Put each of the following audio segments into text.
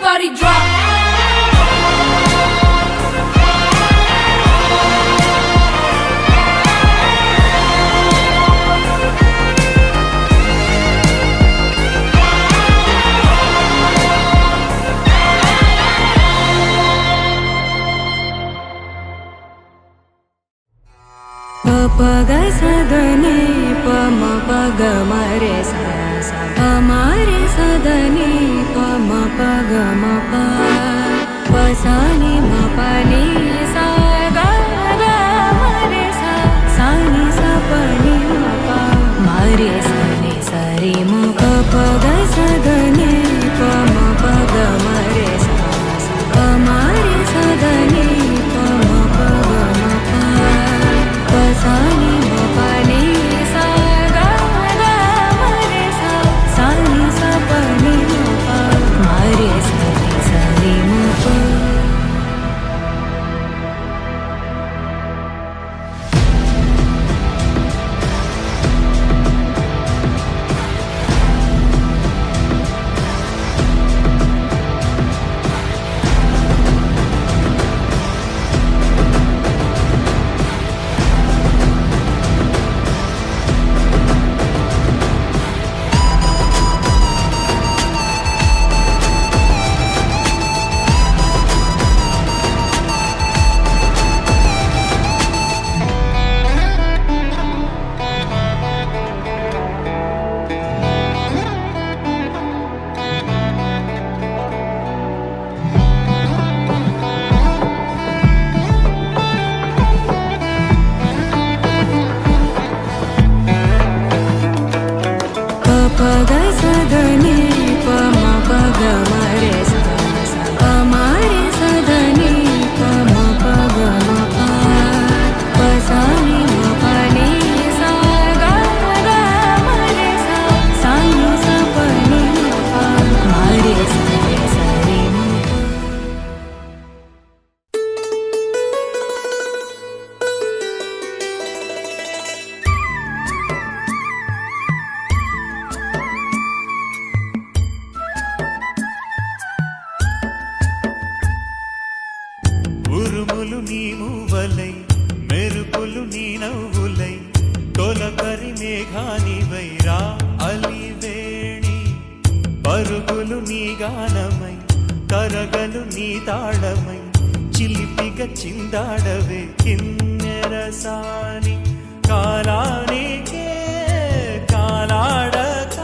body drop. पग सदनी पम पग मरे सा सा अमारे सदनी पम पग म प पसानी म पनी सा गा गा मरे सा सानी सा पनी म प मारे सनी सरी म पग सदनी पम पग मरे सा सा अमारे सदनी पम पग म प पसानी म पनी सा गा गा मरे सा सानी सा पनी म प मारे सनी सरी म प पग सदनी पम पग मरे सा सा अमारे सदनी पम पग म प पसानी म पनी सा गा गा मरे सा सानी सा पनी म प मारे सनी सरी म प ఉరుములు నీ మూవలై మెరుపులు నీ నవ్వులై తొలకరి మేఘానివై రా అలివేణి పరుగులు నీ గానమై కరగలు నీ తాళమై చిలిపిగా చిందాడవే కిన్నెరసాని కాలానికే కాలాడక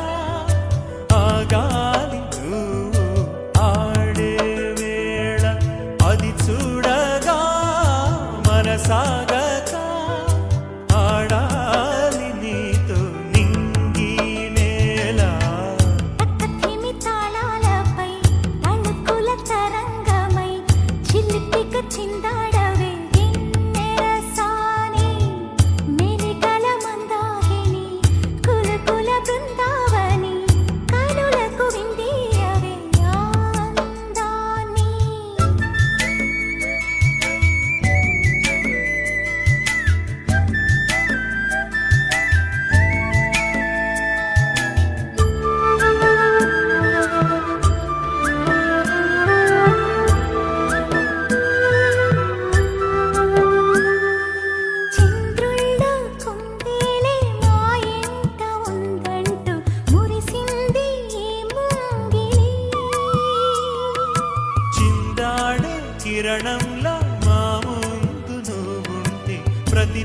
ఆగాలి నువ్వు ఆడే వేళ అది చూడగా మనసాగక ఆడాలి నీతో నింగి నేల పక్కతిమి తాళాలపై అణుకుల తరంగమై చిలిపిక చిందాడవే గిన్నెరసాని మెలికల మందాకిని కులకుల బృందావని కనులకు విందియవే ఆనందాన్ని చంద్రుల్లో కుందేలే మా ఇంట ఉందంటూ మురిసింది ఈ ముంగిలి చిందాడే కిరణంలా మా ముందు నువ్వుంటే ప్రతి